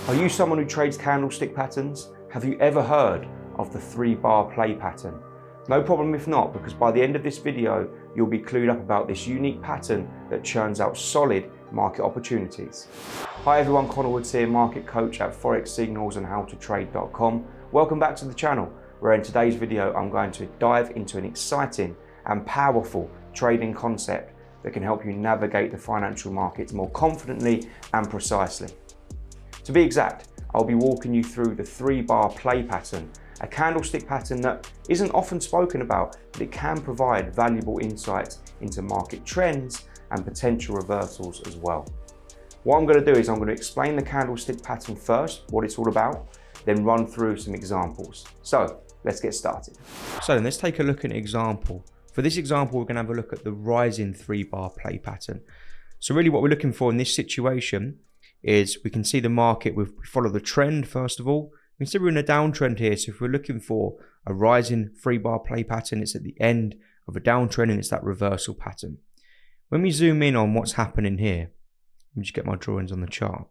Are you someone who trades candlestick patterns? Have you ever heard of the 3-bar play pattern? No problem if not, because by the end of this video, you'll be clued up about this unique pattern that churns out solid market opportunities. Hi everyone, Connor Woods here, market coach at forexsignals and howtotrade.com. Welcome back to the channel, where in today's video, I'm going to dive into an exciting and powerful trading concept that can help you navigate the financial markets more confidently and precisely. To be exact, I'll be walking you through the 3-bar play pattern, a candlestick pattern that isn't often spoken about, but it can provide valuable insights into market trends and potential reversals as well. What I'm going to do is I'm going to explain the candlestick pattern first, what it's all about, then run through some examples. So let's get started. So let's take a look at an example. For this example, we're going to have a look at the rising 3-bar play pattern. So really what we're looking for in this situation is we can see the market, we follow the trend first of all. We can see we're in a downtrend here, so if we're looking for a rising 3-bar play pattern, it's at the end of a downtrend and it's that reversal pattern. When we zoom in on what's happening here, let me just get my drawings on the chart.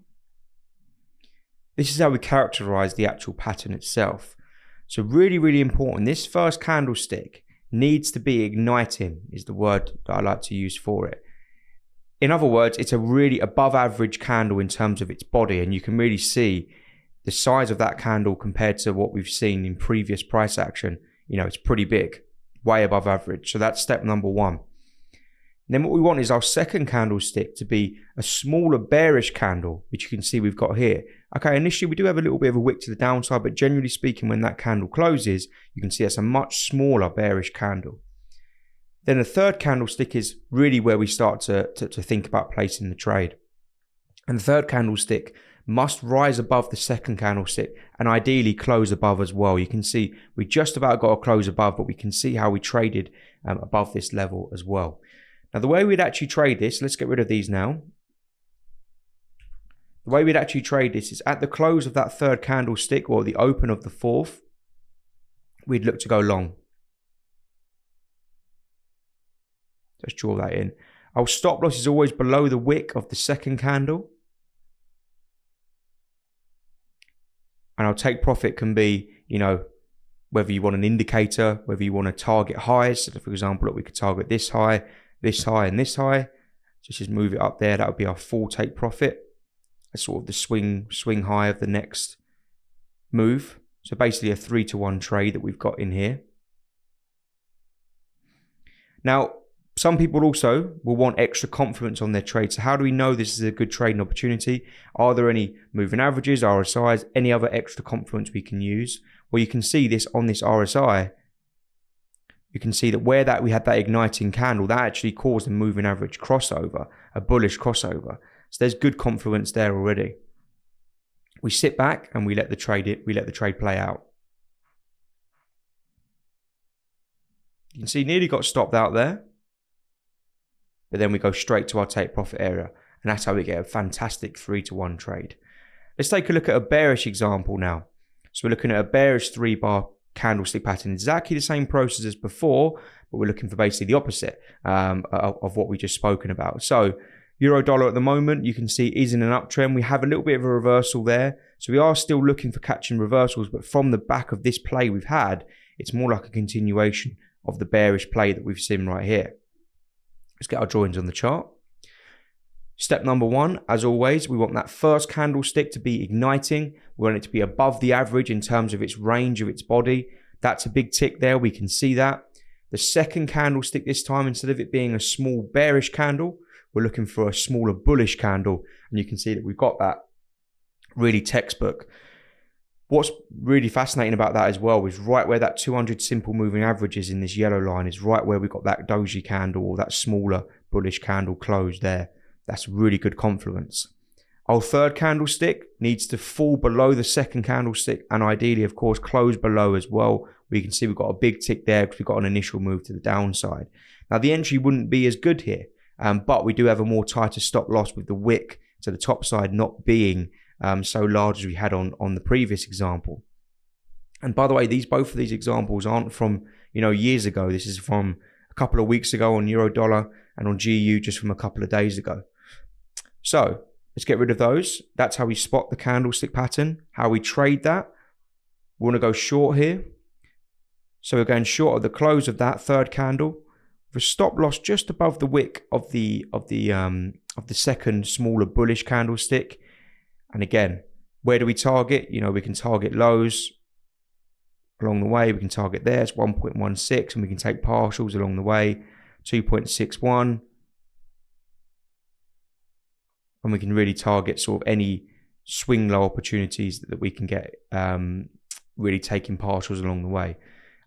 This is how we characterize the actual pattern itself. So really important, this first candlestick needs to be igniting, is the word that I like to use for it. In other words, it's a really above average candle in terms of its body, and you can really see the size of that candle compared to what we've seen in previous price action. You know, it's pretty big, way above average. So that's step number one. And then what we want is our second candlestick to be a smaller bearish candle, which you can see we've got here. Okay, initially we do have a little bit of a wick to the downside, but generally speaking, when that candle closes, you can see it's a much smaller bearish candle. Then the third candlestick is really where we start to think about placing the trade. And the third candlestick must rise above the second candlestick and ideally close above as well. You can see we just about got a close above, but we can see how we traded above this level as well. Now the way we'd actually trade this, let's get rid of these now. The way we'd actually trade this is at the close of that third candlestick or the open of the fourth, we'd look to go long. Let's draw that in. Our stop loss is always below the wick of the second candle. And our take profit can be, you know, whether you want an indicator, whether you want to target highs. So for example, look, we could target this high, and this high. Just move it up there. That would be our full take profit. That's sort of the swing high of the next move. So basically a 3-to-1 trade that we've got in here. Now, some people also will want extra confidence on their trade. So how do we know this is a good trading opportunity? Are there any moving averages, RSIs, any other extra confidence we can use? Well, you can see this on this RSI. You can see that where we had that igniting candle, that actually caused a moving average crossover, a bullish crossover. So there's good confluence there already. We sit back and we let the trade play out. You can see nearly got stopped out there. But then we go straight to our take profit area. And that's how we get a fantastic 3-to-1 trade. Let's take a look at a bearish example now. So we're looking at a bearish 3-bar candlestick pattern. Exactly the same process as before, but we're looking for basically the opposite of what we just spoken about. So euro dollar at the moment, you can see is in an uptrend. We have a little bit of a reversal there. So we are still looking for catching reversals, but from the back of this play we've had, it's more like a continuation of the bearish play that we've seen right here. Let's get our drawings on the chart. Step number one, as always, we want that first candlestick to be igniting. We want it to be above the average in terms of its range of its body. That's a big tick there. We can see that. The second candlestick this time, instead of it being a small bearish candle, we're looking for a smaller bullish candle. And you can see that we've got that really textbook. What's really fascinating about that as well is right where that 200 simple moving average is in this yellow line is right where we got that doji candle or that smaller bullish candle closed there. That's really good confluence. Our third candlestick needs to fall below the second candlestick and ideally, of course, close below as well. We can see we've got a big tick there because we've got an initial move to the downside. Now, the entry wouldn't be as good here, but we do have a more tighter stop loss with the wick to the top side not being so large as we had on the previous example. And by the way, both of these examples aren't from years ago. This is from a couple of weeks ago on euro dollar and on GU just from a couple of days ago. So let's get rid of those. That's how we spot the candlestick pattern, how we trade that. We want to go short here. So we're going short of the close of that third candle with a stop loss just above the wick of the second smaller bullish candlestick. And again, where do we target? You know, we can target lows along the way. We can target there, it's 1.16, and we can take partials along the way, 2.61. And we can really target sort of any swing low opportunities that we can get, really taking partials along the way.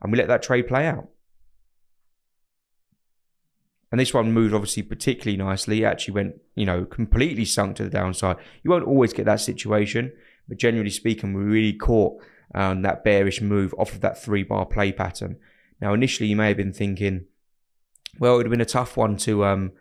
And we let that trade play out. And this one moved obviously particularly nicely. It actually went, you know, completely sunk to the downside. You won't always get that situation, but generally speaking, we really caught that bearish move off of that 3-bar play pattern. Now, initially, you may have been thinking, well, it would have been a tough one to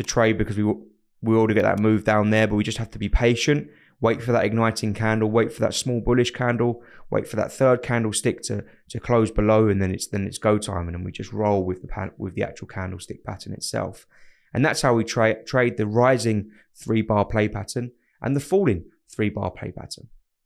trade because we ought to get that move down there, but we just have to be patient, wait for that igniting candle, wait for that small bullish candle, wait for that third candlestick to close below, and then it's go time, and then we just roll with the actual candlestick pattern itself. And that's how we trade the rising 3-bar play pattern and the falling 3-bar play pattern.